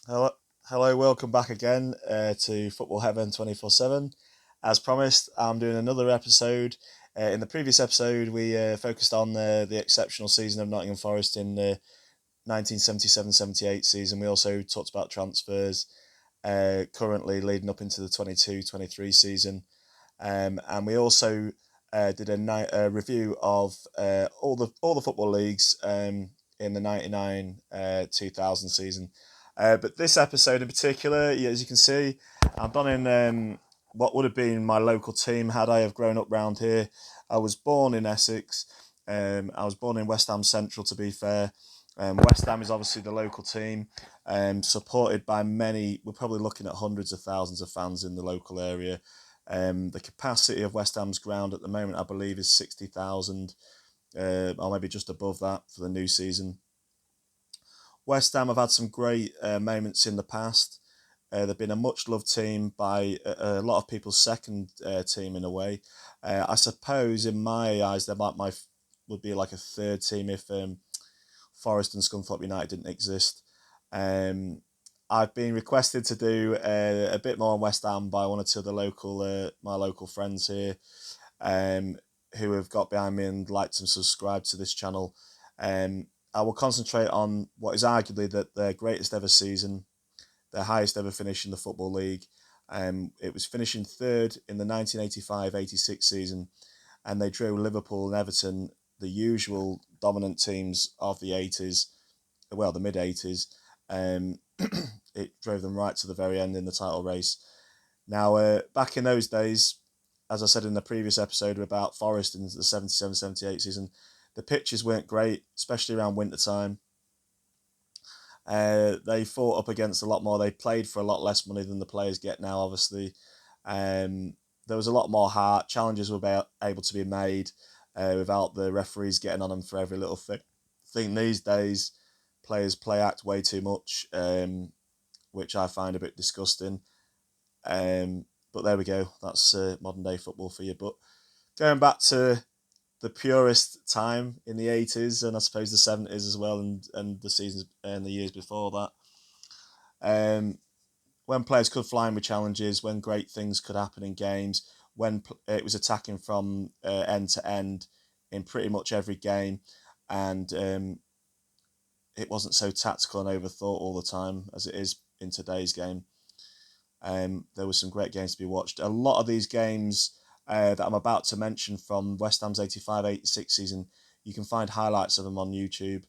Hello, hello, welcome back again to Football Heaven 24/7. As promised, I'm doing another episode. In the previous episode, we focused on the exceptional season of Nottingham Forest in the 1977-78 season. We also talked about transfers currently leading up into the 22-23 season. And we also did a review of all the football leagues in the 99 2000 season. But this episode in particular, as you can see, I'm done in what would have been my local team had I have grown up round here. I was born in Essex. I was born in West Ham Central, to be fair. West Ham is obviously the local team, supported by many. We're probably looking at hundreds of thousands of fans in the local area. The capacity of West Ham's ground at the moment, I believe, is 60,000, or maybe just above that for the new season. West Ham have had some great moments in the past. They've been a much loved team by a lot of people's second team in a way. I suppose in my eyes, they might my would be like a third team if Forest and Scunthorpe United didn't exist. Um, I've been requested to do a bit more on West Ham by one or two of the local my local friends here, um, who have got behind me and liked and subscribed to this channel. I will concentrate on what is arguably their greatest ever season, their highest ever finish in the Football League. It was finishing third in the 1985-86 season, and they drew Liverpool and Everton, the usual dominant teams of the 80s, well, the mid 80s. Um, it drove them right to the very end in the title race. Now, back in those days, as I said in the previous episode about Forest in the 77-78 season, the pitches weren't great, especially around winter time. They fought up against a lot more. They played for a lot less money than the players get now, obviously. There was a lot more heart. Challenges were able to be made without the referees getting on them for every little thing. I think these days, players play act way too much, which I find a bit disgusting. But there we go. That's modern day football for you. But going back to the purest time in the 80s and I suppose the 70s as well, and the seasons and the years before that. Um, when players could fly in with challenges, when great things could happen in games, when it was attacking from end to end in pretty much every game, and it wasn't so tactical and overthought all the time as it is in today's game. There was some great games to be watched. A lot of these games that I'm about to mention from West Ham's 85-86 season, you can find highlights of them on YouTube.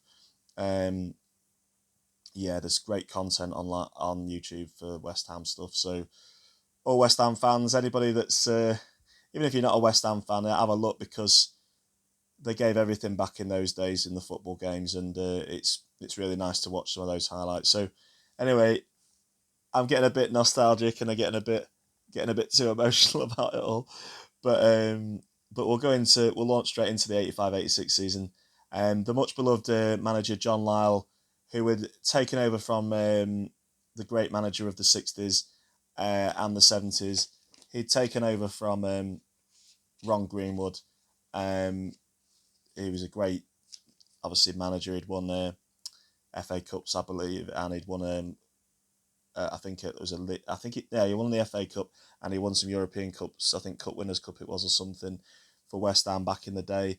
Um, yeah, there's great content on YouTube for West Ham stuff. So, all West Ham fans, anybody that's even if you're not a West Ham fan, have a look because they gave everything back in those days in the football games, and it's really nice to watch some of those highlights. So, anyway, I'm getting a bit nostalgic and I'm getting a bit too emotional about it all. But we'll launch straight into the 85-86 season. The much beloved manager John Lyle, who had taken over from the great manager of the 60s and the 70s. He'd taken over from Ron Greenwood. Um, he was a great, obviously, manager. He'd won FA Cups, I believe, and he'd won I think it was he won the FA Cup and he won some European Cups. I think Cup Winners' Cup it was or something for West Ham back in the day.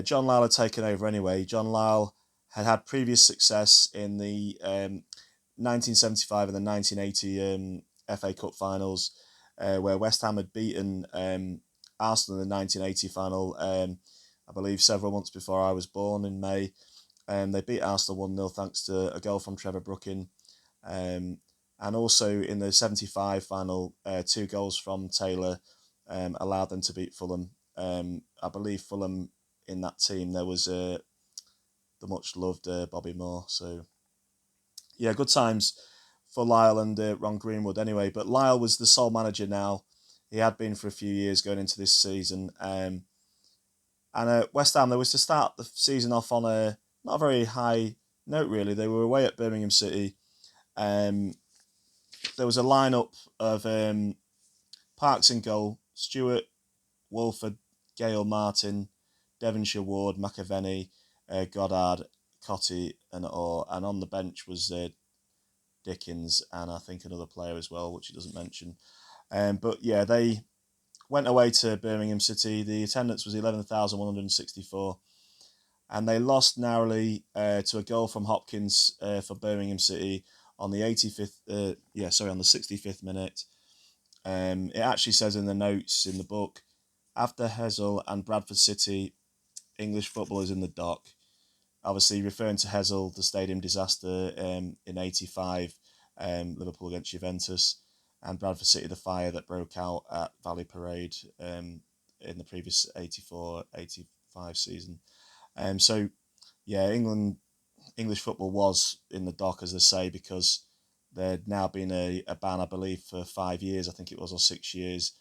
John Lyle had taken over anyway. John Lyle had previous success in the 1975 and the 1980 FA Cup finals, where West Ham had beaten Arsenal in the 1980 final. I believe several months before I was born in May. They beat Arsenal 1-0 thanks to a goal from Trevor Brooking. Um, and also in the 75 final, two goals from Taylor allowed them to beat Fulham. I believe Fulham in that team, there was the much loved Bobby Moore. So, yeah, good times for Lyle and Ron Greenwood anyway. But Lyle was the sole manager now. He had been for a few years going into this season. And West Ham, there was to start the season off on a not a very high note, really. They were away at Birmingham City. Um, there was a lineup of Parks in goal, Stewart, Wolford, Gale, Martin, Devonshire, Ward, McAvenny, Goddard, Cotty, and Orr. And on the bench was Dickens, and I think another player as well, which he doesn't mention. But yeah, they went away to Birmingham City. The attendance was 11,164, and they lost narrowly to a goal from Hopkins for Birmingham City on the 85th. On the 65th minute. It actually says in the notes in the book, after Heysel and Bradford City, English football is in the dock. Obviously, referring to Heysel, the stadium disaster in '85, Liverpool against Juventus, and Bradford City, the fire that broke out at Valley Parade in the previous 84-85 season. So, yeah, English football was in the dock, as they say, because there'd now been a ban, I believe, for 5 years, I think it was, or 6 years,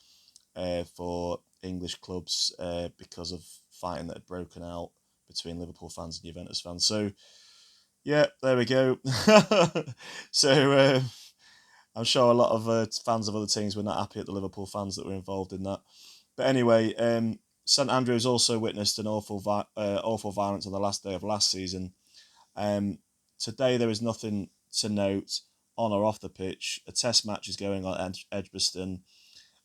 for English clubs because of fighting that had broken out between Liverpool fans and Juventus fans. So, yeah, there we go. So, I'm sure a lot of fans of other teams were not happy at the Liverpool fans that were involved in that. But anyway, St Andrews also witnessed an awful violence on the last day of last season. Today there is nothing to note on or off the pitch. A test match is going on at Edgbaston.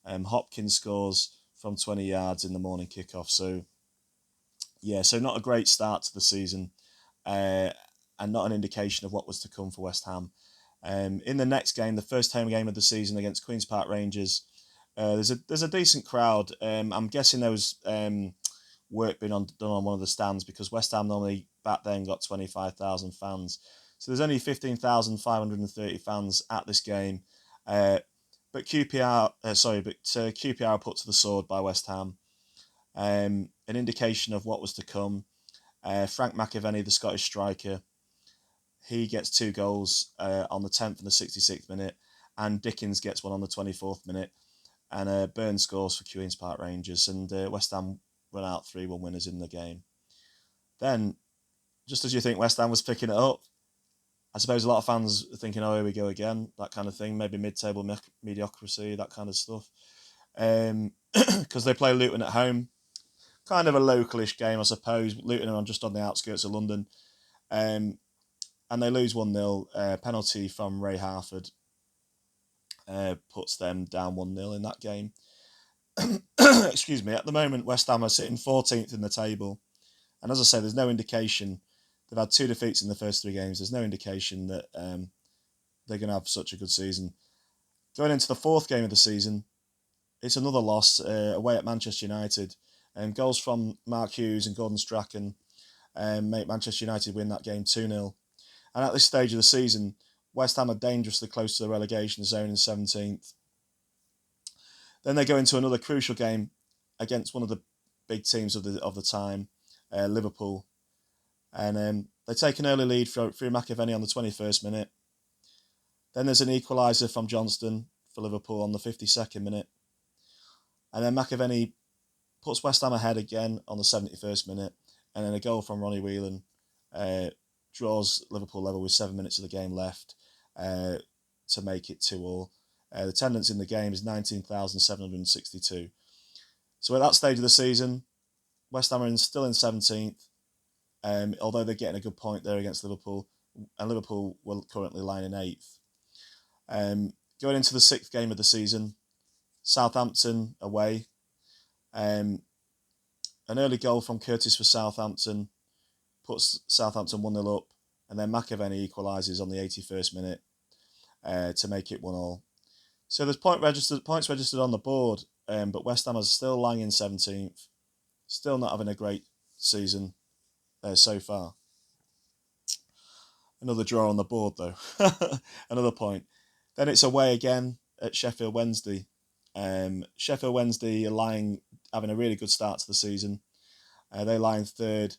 Hopkins scores from 20 yards in the morning kickoff. So, yeah, so not a great start to the season, and not an indication of what was to come for West Ham. In the next game, the first home game of the season against Queen's Park Rangers, there's a decent crowd. I'm guessing there was work being done on one of the stands, because West Ham normally back then got 25,000 fans. So there's only 15,530 fans at this game. But QPR put to the sword by West Ham. An indication of what was to come. Frank McAvenny, the Scottish striker, he gets 2 goals on the 10th and the 66th minute, and Dickens gets one on the 24th minute, and Burns scores for Queen's Park Rangers, and West Ham run out 3-1 winners in the game. Then, just as you think West Ham was picking it up, I suppose a lot of fans are thinking, oh, here we go again, that kind of thing, maybe mid-table mediocrity, that kind of stuff. Because they play Luton at home. Kind of a localish game, I suppose. Luton are just on the outskirts of London. And they lose 1-0. Penalty from Ray Harford puts them down 1-0 in that game. Excuse me. At the moment, West Ham are sitting 14th in the table. And as I say, there's no indication. They've had 2 defeats in the first 3 games. There's no indication that they're going to have such a good season. Going into the 4th game of the season, it's another loss away at Manchester United. Goals from Mark Hughes and Gordon Strachan make Manchester United win that game 2-0. And at this stage of the season, West Ham are dangerously close to the relegation zone in 17th. Then they go into another crucial game against one of the big teams of the time, Liverpool. And they take an early lead through McAvenny on the 21st minute. Then there's an equaliser from Johnston for Liverpool on the 52nd minute. And then McAvenny puts West Ham ahead again on the 71st minute. And then a goal from Ronnie Whelan draws Liverpool level with 7 minutes of the game left to make it 2-2. The attendance in the game is 19,762. So at that stage of the season, West Ham are still in 17th, although they're getting a good point there against Liverpool, and Liverpool were currently lying in 8th. Going into the 6th game of the season, Southampton away. An early goal from Curtis for Southampton puts Southampton 1-0 up, and then McAvenny equalises on the 81st minute to make it 1-1. So there's points registered on the board, but West Ham is still lying in 17th, still not having a great season so far. Another draw on the board, though. Another point. Then it's away again at Sheffield Wednesday. Sheffield Wednesday are having a really good start to the season. They lie in 3rd.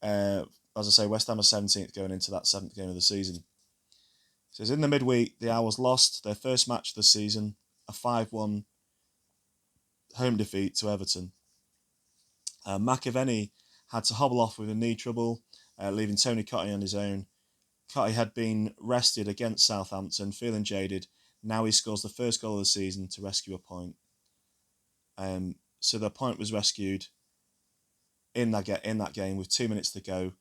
As I say, West Ham are 17th going into that 7th game of the season. So in the midweek, the Owls lost their first match of the season, a 5-1 home defeat to Everton. McAvenny had to hobble off with a knee trouble, leaving Tony Cottee on his own. Cottee had been rested against Southampton, feeling jaded. Now he scores the first goal of the season to rescue a point. So the point was rescued in that game with 2 minutes to go.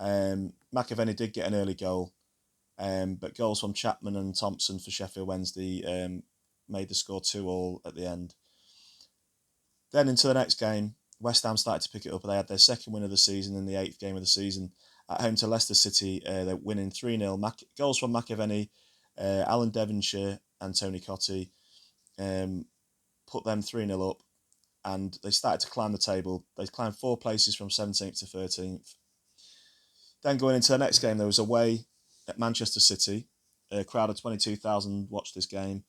McAvenny did get an early goal, But goals from Chapman and Thompson for Sheffield Wednesday made the score 2-2 at the end. Then into the next game, West Ham started to pick it up. They had their second win of the season in the 8th game of the season at home to Leicester City. They're winning 3-0. Goals from McAvenny, Alan Devonshire and Tony Cottee put them 3-0 up, and they started to climb the table. They climbed 4 places from 17th to 13th. Then going into the next game, there was away at Manchester City. A crowd of 22,000 watched this game.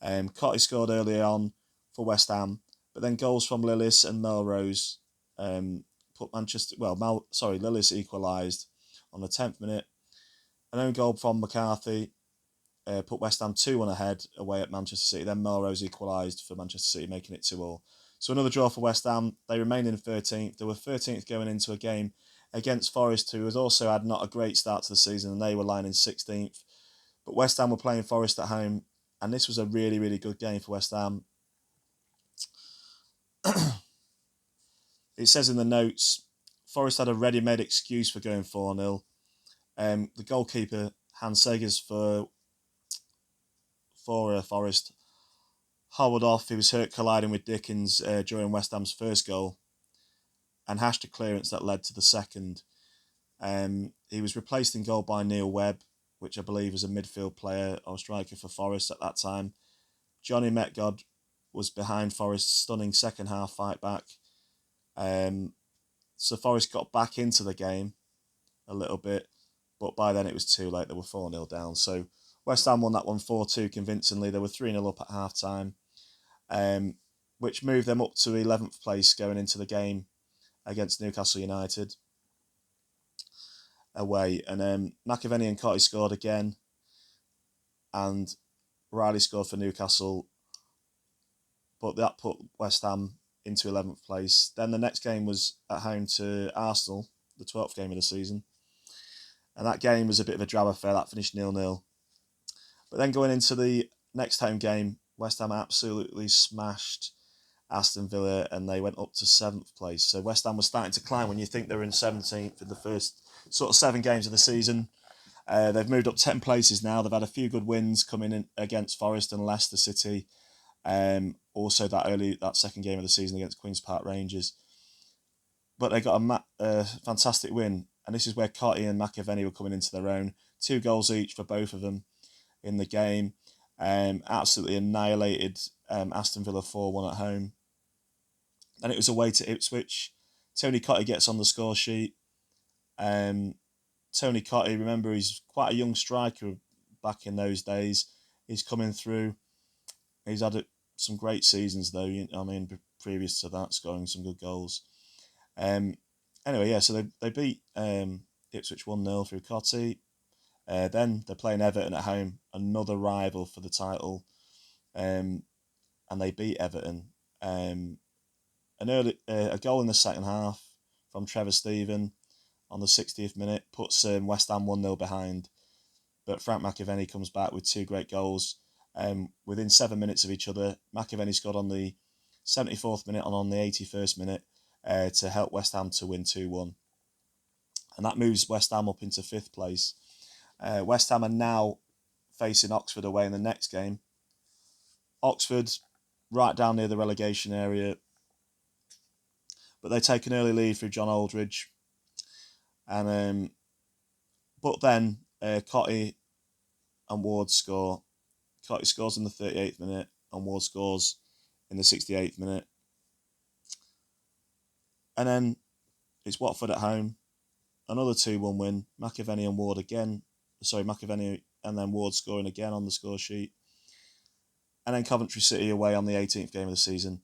Cottee scored early on for West Ham, but then goals from Lillis and Melrose put Manchester. Lillis equalised on the 10th minute. An own goal from McCarthy put West Ham 2-1 ahead away at Manchester City. Then Melrose equalised for Manchester City, making it 2-2. So another draw for West Ham. They remained in 13th. They were 13th going into a game against Forest, who has also had not a great start to the season, and they were lying in 16th. But West Ham were playing Forest at home, and this was a really, really good game for West Ham. It says in the notes, Forest had a ready-made excuse for going 4-0. The goalkeeper, Hans Segers, for Forest, hobbled off. He was hurt colliding with Dickens during West Ham's first goal and hashed a clearance that led to the second. He was replaced in goal by Neil Webb, which I believe was a midfield player or striker for Forest at that time. Johnny Metgod was behind Forest's stunning second half fight back. So Forest got back into the game a little bit, but by then it was too late. They were 4-0 down. So West Ham won that one 4-2 convincingly. They were 3-0 up at half time, which moved them up to 11th place going into the game against Newcastle United away. And McAvenny and Cottee scored again, and Riley scored for Newcastle, but that put West Ham into 11th place. Then the next game was at home to Arsenal, the 12th game of the season. And that game was a bit of a drab affair. That finished 0-0. But then going into the next home game, West Ham absolutely smashed Aston Villa, and they went up to 7th place. So West Ham was starting to climb when you think they were in 17th in the first sort of 7 games of the season. They've moved up 10 places now. They've had a few good wins coming in against Forest and Leicester City. Also that second game of the season against Queen's Park Rangers. But they got a fantastic win, and this is where Cottee and McAvenny were coming into their own. 2 goals each for both of them in the game. Absolutely annihilated Aston Villa 4-1 at home. And it was away to Ipswich. Tony Cottee gets on the score sheet. Tony Cottee, remember, he's quite a young striker back in those days. He's coming through. He's had some great seasons, though. Previous to that, scoring some good goals. So they beat Ipswich 1-0 through Cottee. Then they're playing Everton at home, another rival for the title, and they beat Everton. A goal in the second half from Trevor Steven on the 60th minute puts West Ham 1-0 behind, but Frank McAvenny comes back with 2 great goals within 7 minutes of each other. McAvenny scored on the 74th minute and on the 81st minute to help West Ham to win 2-1. And that moves West Ham up into 5th place. West Ham are now facing Oxford away in the next game. Oxford, right down near the relegation area, but they take an early lead through John Aldridge. And but then Cottee and Ward score. Cottee scores in the 38th minute, and Ward scores in the 68th minute. And then it's Watford at home, another 2-1 win. McAvenny and then Ward scoring again on the score sheet. And then Coventry City away on the 18th game of the season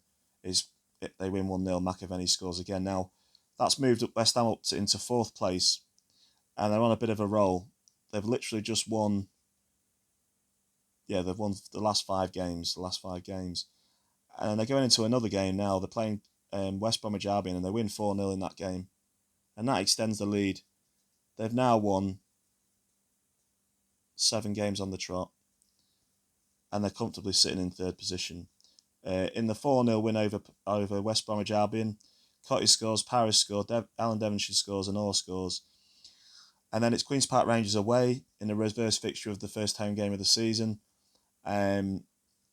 they win 1-0. McAvenny scores again. Now that's moved West Ham into 4th place, and they're on a bit of a roll. They've literally just won. Yeah, they've won the last 5 games. And they're going into another game now. They're playing West Bromwich Albion, and they win 4-0 in that game, and that extends the lead. They've now won 7 games on the trot, and they're comfortably sitting in 3rd position. In the 4-0 win over West Bromwich Albion, Cottee scores, Paris scores, Alan Devonshire scores, and Orr scores. And then it's Queen's Park Rangers away in the reverse fixture of the first home game of the season. And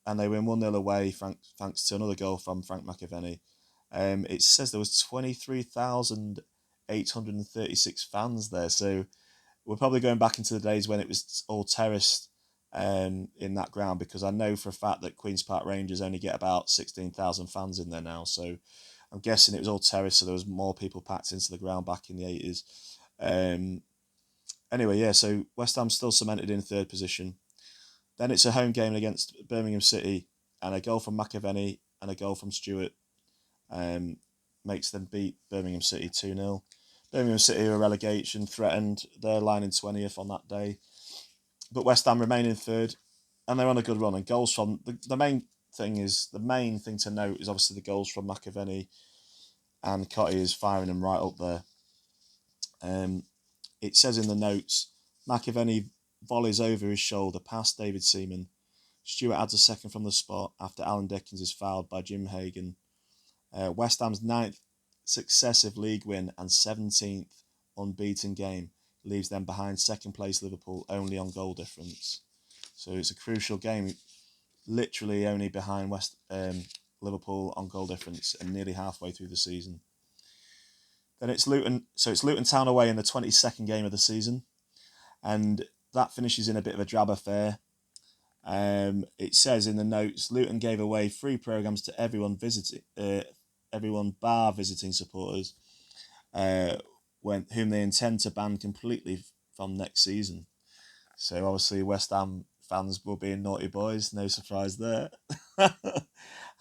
they win 1-0 away thanks to another goal from Frank McAvenny. It says there was 23,836 fans there. So we're probably going back into the days when it was all terraced in that ground, because I know for a fact that Queen's Park Rangers only get about 16,000 fans in there now. So I'm guessing it was all terraced, so there was more people packed into the ground back in the 80s. Anyway, yeah, so West Ham's still cemented in third position. Then it's a home game against Birmingham City, and a goal from McAvenny and a goal from Stewart makes them beat Birmingham City 2-0. Birmingham City are relegation threatened. They're lying 20th on that day. But West Ham remain in third, and they're on a good run. And goals from the main thing to note is obviously the goals from McAvenny and Cotty is firing them right up there. It says in the notes, McAvenny volleys over his shoulder past David Seaman. Stewart adds a second from the spot after Alan Dickens is fouled by Jim Hagan. West Ham's 9th successive league win and 17th unbeaten game leaves them behind second place Liverpool only on goal difference. So it's a crucial game, literally only behind Liverpool on goal difference and nearly halfway through the season. Then it's Luton. So it's Luton Town away in the 22nd game of the season, and that finishes in a bit of a drab affair. It says in the notes, Luton gave away free programmes to everyone bar visiting supporters, whom they intend to ban completely from next season. So obviously West Ham fans were being naughty boys, no surprise there.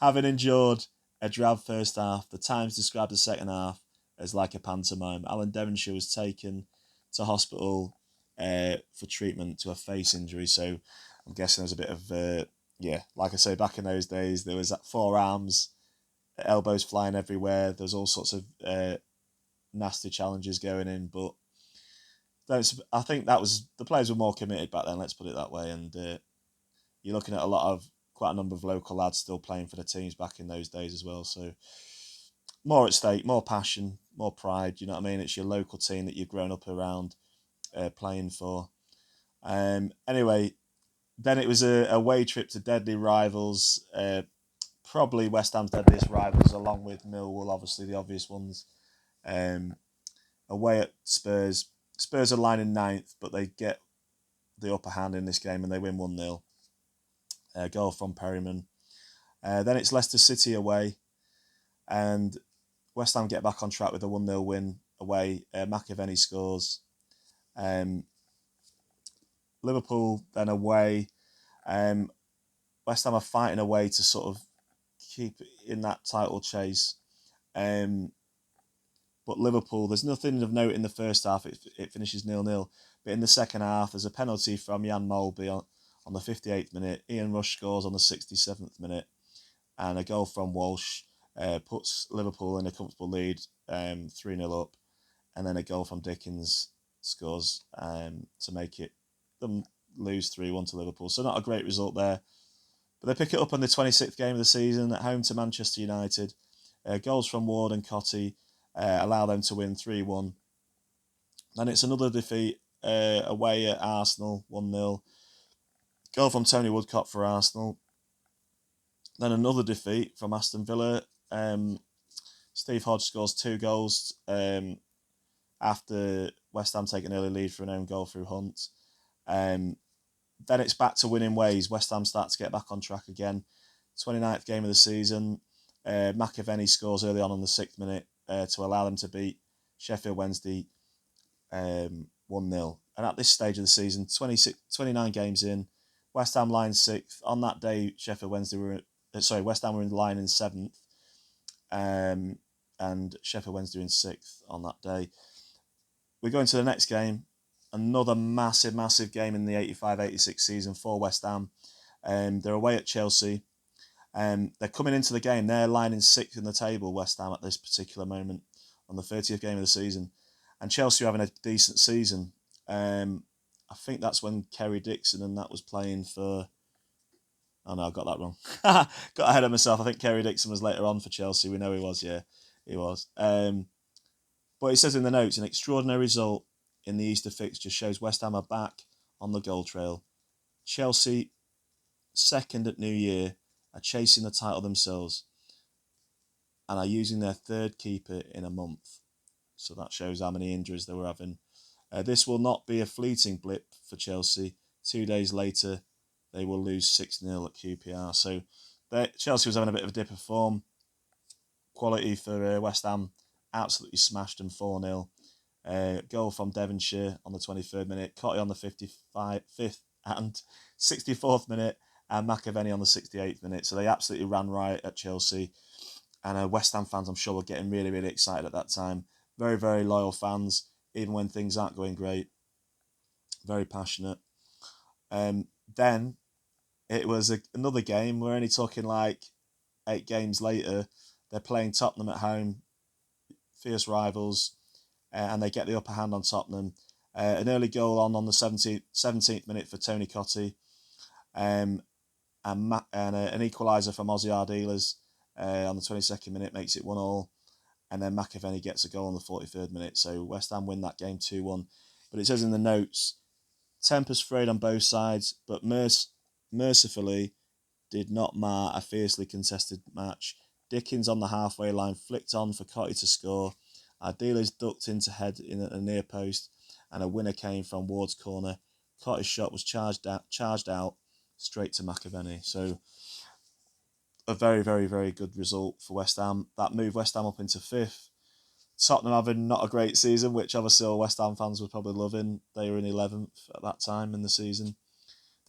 Having endured a drab first half, the Times described the second half as like a pantomime. Alan Devonshire was taken to hospital for treatment to a face injury, so I'm guessing there's a bit of, like I say, back in those days, there was forearms, elbows flying everywhere. There's all sorts of nasty challenges going in, but I think the players were more committed back then, let's put it that way. And you're looking at quite a number of local lads still playing for the teams back in those days as well. So more at stake, more passion, more pride. You know what I mean? It's your local team that you've grown up around playing for. Anyway, then it was a away trip to deadly rivals, probably West Ham's deadliest rivals, along with Millwall, obviously the obvious ones. Away at Spurs. Spurs are lying in 9th, but they get the upper hand in this game and they win 1-0. Goal from Perryman. Then it's Leicester City away, and West Ham get back on track with a 1-0 win away. McAvenny scores. Liverpool then away. West Ham are fighting away to sort of keep in that title chase. But Liverpool, there's nothing of note in the first half. It finishes 0-0. But in the second half, there's a penalty from Jan Molby on the 58th minute. Ian Rush scores on the 67th minute. And a goal from Walsh puts Liverpool in a comfortable lead, 3-0 up. And then a goal from Dickens scores to make them lose 3-1 to Liverpool. So not a great result there. But they pick it up on the 26th game of the season at home to Manchester United. Goals from Ward and Cotty allow them to win 3-1. Then it's another defeat away at Arsenal, 1-0. Goal from Tony Woodcock for Arsenal. Then another defeat from Aston Villa. Steve Hodge scores 2 goals after West Ham take an early lead for an own goal through Hunt. Then it's back to winning ways. West Ham start to get back on track again. 29th game of the season. McAvenny scores early on the 6th minute to allow them to beat Sheffield Wednesday 1-0. And at this stage of the season, 29 games in, West Ham line 6th. On that day, West Ham were in line in 7th. And Sheffield Wednesday in 6th on that day. We go into the next game. Another massive game in the 85-86 season for West Ham. They're away at Chelsea. They're coming into the game. They're lining 6th in the table, West Ham, at this particular moment on the 30th game of the season. And Chelsea are having a decent season. I think that's when Kerry Dixon and that was playing for... Oh no, I got that wrong. Got ahead of myself. I think Kerry Dixon was later on for Chelsea. We know he was, yeah. He was. But it says in the notes, an extraordinary result in the Easter fixture shows West Ham are back on the goal trail. Chelsea, second at New Year, are chasing the title themselves and are using their third keeper in a month. So that shows how many injuries they were having. This will not be a fleeting blip for Chelsea. 2 days later, they will lose 6-0 at QPR. So Chelsea was having a bit of a dip of form. Quality for West Ham, absolutely smashed them 4-0. Goal from Devonshire on the 23rd minute, Cotty on the 55th and 64th minute, and McAvenny on the 68th minute. So they absolutely ran riot at Chelsea. And West Ham fans, I'm sure, were getting really, really excited at that time. Very, very loyal fans, even when things aren't going great. Very passionate. Then it was another game. We're only talking like 8 games later. They're playing Tottenham at home, fierce rivals, and they get the upper hand on Tottenham. An early goal on the 17th minute for Tony Cotty, and an equaliser from Ozzy Ardiles on the 22nd minute makes it 1-1. And then McAvenny gets a goal on the 43rd minute. So West Ham win that game 2-1. But it says in the notes, tempers frayed on both sides, but mercifully did not mar a fiercely contested match. Dickens on the halfway line flicked on for Cotty to score. Ardiles ducked into head in a near post, and a winner came from Ward's corner. Cotty's shot was charged out straight to McAvenny. So a very, very, very good result for West Ham. That moved West Ham up into 5th. Tottenham having not a great season, which obviously all West Ham fans were probably loving. They were in 11th at that time in the season.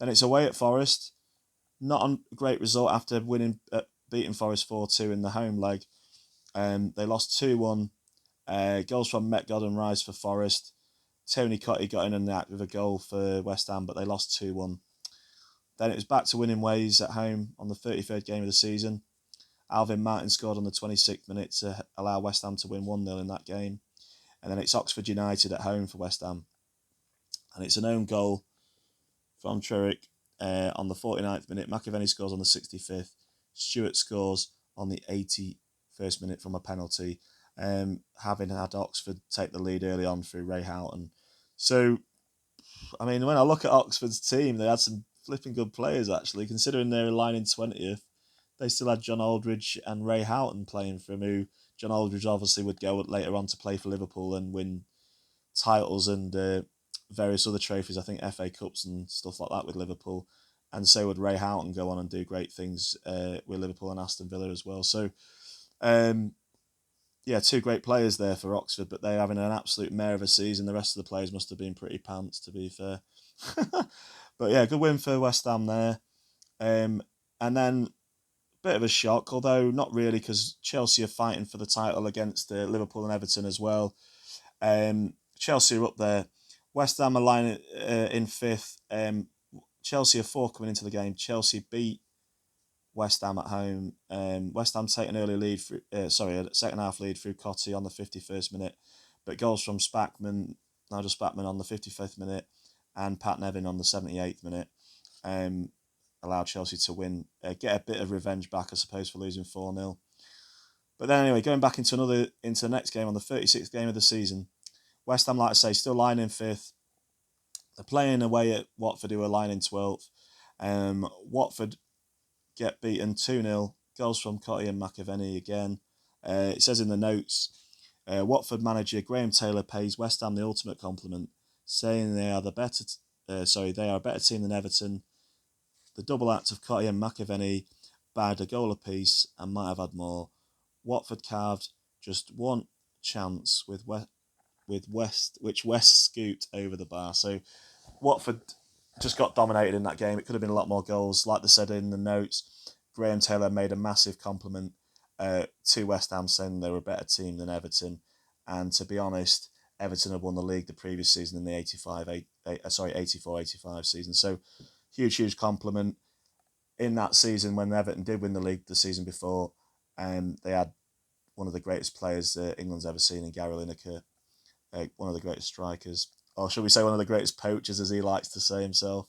Then it's away at Forest. Not a great result after beating Forest 4-2 in the home leg. They lost 2-1. Goals from Metgod and Rice for Forest. Tony Cotty got in the act with a goal for West Ham, but they lost 2-1. Then it was back to winning ways at home on the 33rd game of the season. Alvin Martin scored on the 26th minute to allow West Ham to win 1-0 in that game. And then it's Oxford United at home for West Ham. And it's an own goal from Trurick on the 49th minute. McAvenny scores on the 65th. Stewart scores on the 81st minute from a penalty, having had Oxford take the lead early on through Ray Houghton. So, I mean, when I look at Oxford's team, they had some flipping good players, actually. Considering they were lying in 20th, they still had John Aldridge and Ray Houghton playing for him, who John Aldridge obviously would go later on to play for Liverpool and win titles and various other trophies, I think FA Cups and stuff like that with Liverpool. And so would Ray Houghton go on and do great things with Liverpool and Aston Villa as well. So, yeah, 2 great players there for Oxford, but they're having an absolute mare of a season. The rest of the players must have been pretty pants, to be fair. But yeah, good win for West Ham there. And then a bit of a shock, although not really, because Chelsea are fighting for the title against Liverpool and Everton as well. Chelsea are up there. West Ham are lying in 5th. Chelsea are 4 coming into the game. Chelsea beat West Ham at home. West Ham take an early lead, a second half lead through Cotty on the 51st minute, but goals from Nigel Spackman on the 55th minute and Pat Nevin on the 78th minute allowed Chelsea to win, get a bit of revenge back, I suppose, for losing 4-0. But then anyway, going back into the next game on the 36th game of the season, West Ham, like I say, still lying in 5th. They're playing away at Watford, who are lying in 12th. Watford get beaten 2-0. Goals from Cotty and McAvenny again. It says in the notes, Watford manager Graham Taylor pays West Ham the ultimate compliment, saying they are a better team than Everton. The double act of Cotty and McAvenny bagged a goal apiece and might have had more. Watford carved just one chance which West scooped over the bar. So Watford just got dominated in that game. It could have been a lot more goals. Like they said in the notes, Graham Taylor made a massive compliment to West Ham, saying they were a better team than Everton. And to be honest, Everton had won the league the previous season in the 84-85 season. So huge compliment. In that season, when Everton did win the league the season before, they had one of the greatest players England's ever seen in Gary Lineker, one of the greatest strikers, or should we say one of the greatest poachers, as he likes to say himself.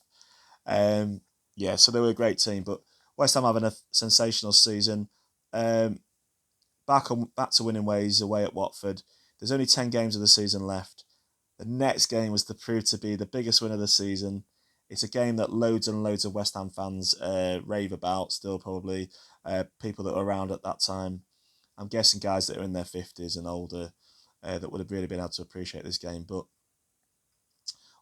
So they were a great team, but West Ham having a sensational season. Back to winning ways away at Watford. There's only 10 games of the season left. The next game was to prove to be the biggest win of the season. It's a game that loads and loads of West Ham fans rave about, still probably people that were around at that time. I'm guessing guys that are in their 50s and older that would have really been able to appreciate this game. But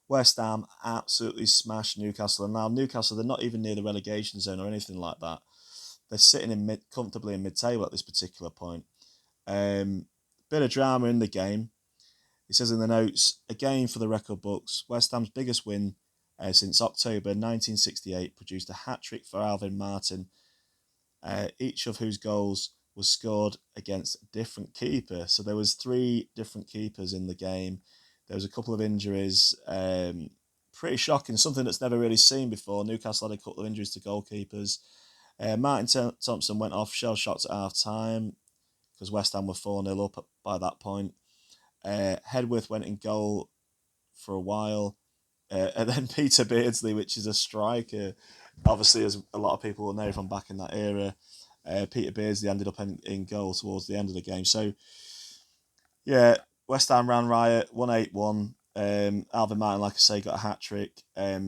West Ham absolutely smashed Newcastle. And now Newcastle, they're not even near the relegation zone or anything like that. They're sitting comfortably in mid-table at this particular point. Bit of drama in the game. It says in the notes, a game for the record books. West Ham's biggest win since October 1968 produced a hat-trick for Alvin Martin, each of whose goals was scored against a different keeper. So there was 3 different keepers in the game. There was a couple of injuries. Pretty shocking, something that's never really seen before. Newcastle had a couple of injuries to goalkeepers. Martin Thompson went off shell-shocked at half-time because West Ham were 4-0 up by that point. Hedworth went in goal for a while. And then Peter Beardsley, which is a striker, obviously, as a lot of people will know from back in that era, Peter Beardsley ended up in goal towards the end of the game. So, yeah, West Ham ran riot, 1-8-1. Alvin Martin, like I say, got a hat-trick.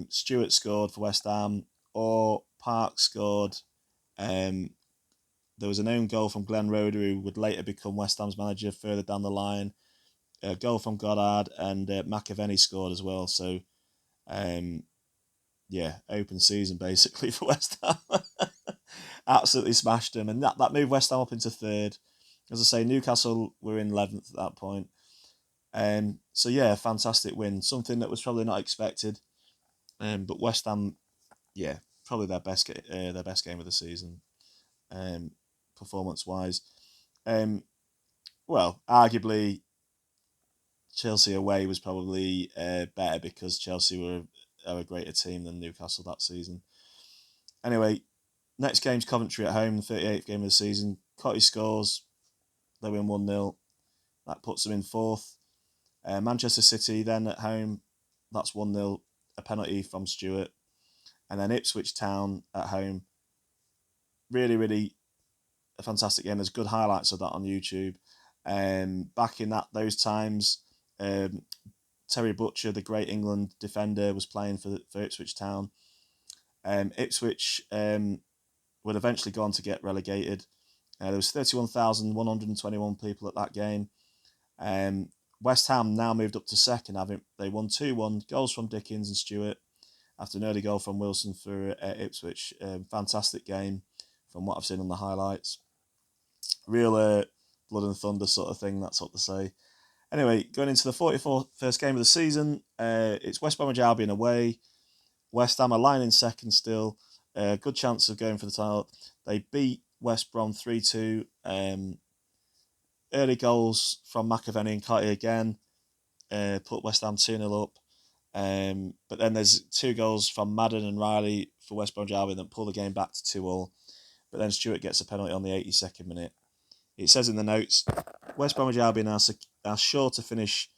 Stewart scored for West Ham. Or Park scored. There was an own goal from Glenn Roeder, who would later become West Ham's manager further down the line. A goal from Goddard, and McAvenny scored as well. So, yeah, open season basically for West Ham. Absolutely smashed them, and that moved West Ham up into third. As I say, Newcastle were in 11th at that point. So yeah, fantastic win. Something that was probably not expected. But West Ham, yeah, probably their best game of the season, performance wise. Well, arguably Chelsea away was probably better because Chelsea are a greater team than Newcastle that season. Anyway, next game's Coventry at home, the 38th game of the season. Cotty scores, they win 1-0. That puts them in 4th. Manchester City then at home, that's 1-0, a penalty from Stewart. And then Ipswich Town at home. Really, really a fantastic game. There's good highlights of that on YouTube. Back in those times, Terry Butcher, the great England defender, was playing for Ipswich Town. Ipswich would eventually go on to get relegated. There was 31,121 people at that game. West Ham now moved up to second. They won 2-1, goals from Dickens and Stewart after an early goal from Wilson for Ipswich. Fantastic game from what I've seen on the highlights. Real blood and thunder sort of thing, that's what to say. Anyway, going into the 41st game of the season, it's West Bromwich Albion away. West Ham are lying in second still. Good chance of going for the title. They beat West Brom 3-2. Early goals from McAvenny and Cotty again put West Ham 2-0 up. But then there's 2 goals from Madden and Riley for West Bromwich Albion that pull the game back to 2-2. But then Stewart gets a penalty on the 82nd minute. It says in the notes, West Bromwich Albion are sure to finish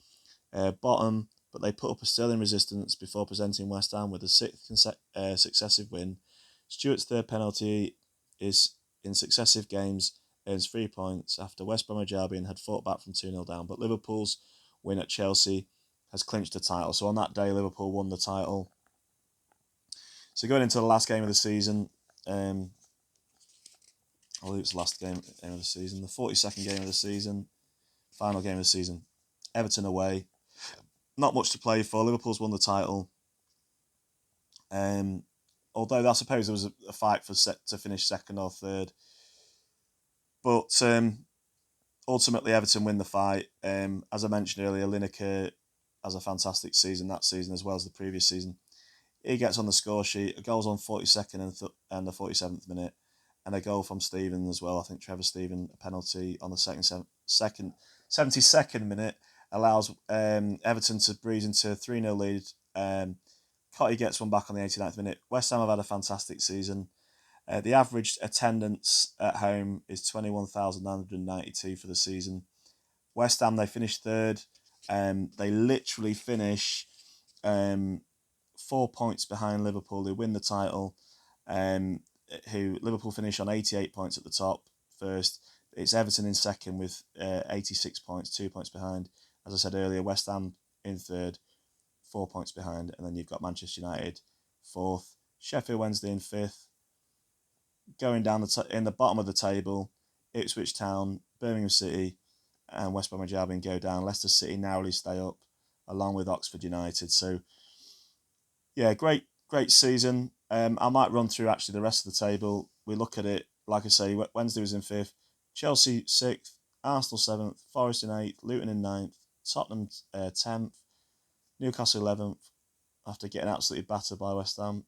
bottom, but they put up a sterling resistance before presenting West Ham with a 6th successive win. Stewart's third penalty is in successive games, earns 3 points after West Bromwich Albion had fought back from 2-0 down, but Liverpool's win at Chelsea has clinched the title. So on that day, Liverpool won the title. So going into the last game of the season, I believe it's the last game of the season, the 42nd game of the season, final game of the season. Everton away. Not much to play for. Liverpool's won the title. Although I suppose there was a fight to finish second or third. But ultimately, Everton win the fight. As I mentioned earlier, Lineker has a fantastic season that season as well as the previous season. He gets on the score sheet. A goal's on 42nd and the 47th minute. And a goal from Stephen as well. I think Trevor Stephen, a penalty on the second 72nd minute, allows Everton to breeze into a 3-0 lead. Cotty gets one back on the 89th minute. West Ham have had a fantastic season. The average attendance at home is 21,992 for the season. West Ham, they finished third. They literally finish 4 points behind Liverpool, who win the title. Who Liverpool finish on 88 points at the top first. It's Everton in second with 86 points, 2 points behind. As I said earlier, West Ham in third, 4 points behind, and then you've got Manchester United fourth, Sheffield Wednesday in fifth. Going down in the bottom of the table, Ipswich Town, Birmingham City, and West Bromwich Albion go down. Leicester City narrowly stay up, along with Oxford United. So, yeah, great season. I might run through actually the rest of the table. We look at it, like I say, Wednesday was in fifth, Chelsea sixth, Arsenal seventh, Forest in eighth, Luton in ninth, Tottenham 10th, Newcastle 11th, after getting absolutely battered by West Ham,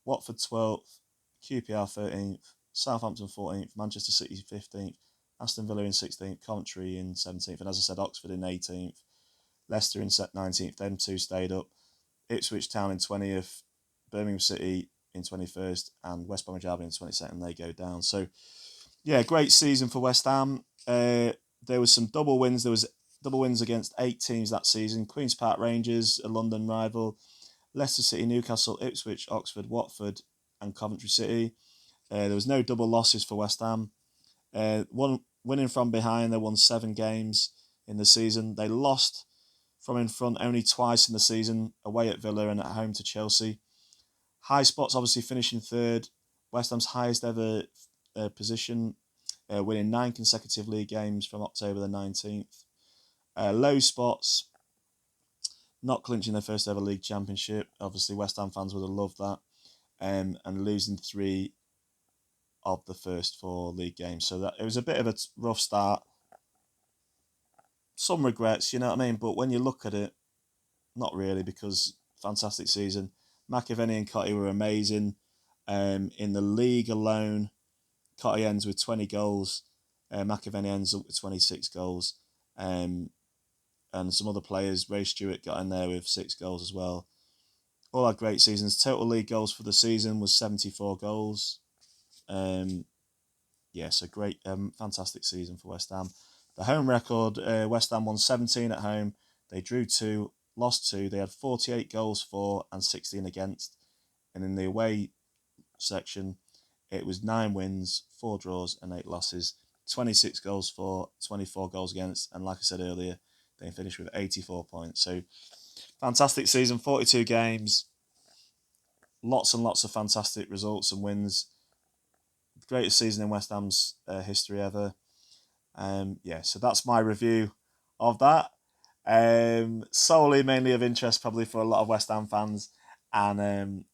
Watford 12th, QPR 13th, Southampton 14th, Manchester City 15th, Aston Villa in 16th, Coventry in 17th, and as I said, Oxford in 18th, Leicester in 19th. Them two stayed up. Ipswich Town in 20th, Birmingham City in 21st, and West Bromwich Albion in 22nd. They go down. So, yeah, great season for West Ham. There was some double wins. There was double wins against 8 teams that season. Queen's Park Rangers, a London rival, Leicester City, Newcastle, Ipswich, Oxford, Watford, and Coventry City. There was no double losses for West Ham. Winning from behind, they won 7 games in the season. They lost from in front only twice in the season, away at Villa and at home to Chelsea. High spots, obviously finishing third, West Ham's highest ever position, winning 9 consecutive league games from October the 19th. Low spots, not clinching their first ever league championship. Obviously, West Ham fans would have loved that. And losing 3 of the first 4 league games. So that it was a bit of a rough start. Some regrets, you know what I mean? But when you look at it, not really, because fantastic season. McAvenny and Cotty were amazing. In the league alone, Cotty ends with 20 goals. McAvenny ends up with 26 goals. And some other players, Ray Stewart got in there with 6 goals as well. All had great seasons. Total league goals for the season was 74 goals. Yeah, so great, fantastic season for West Ham. The home record, West Ham won 17 at home. They drew 2, lost 2. They had 48 goals for and 16 against. And in the away section, it was 9 wins, 4 draws, and 8 losses. 26 goals for, 24 goals against. And like I said earlier, they finished with 84 points. So fantastic season, 42 games. Lots and lots of fantastic results and wins. Greatest season in West Ham's history ever. Yeah, so that's my review of that. Solely, mainly of interest probably for a lot of West Ham fans, and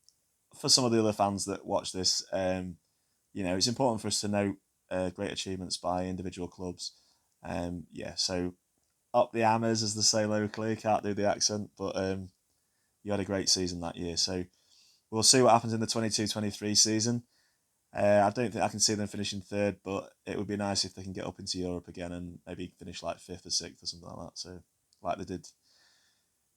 for some of the other fans that watch this. It's important for us to note great achievements by individual clubs. Yeah, so up the hammers, as they say locally. Can't do the accent, but you had a great season that year. So we'll see what happens in the 22-23 season. I don't think I can see them finishing third, but it would be nice if they can get up into Europe again and maybe finish like 5th or 6th or something like that. So, like they did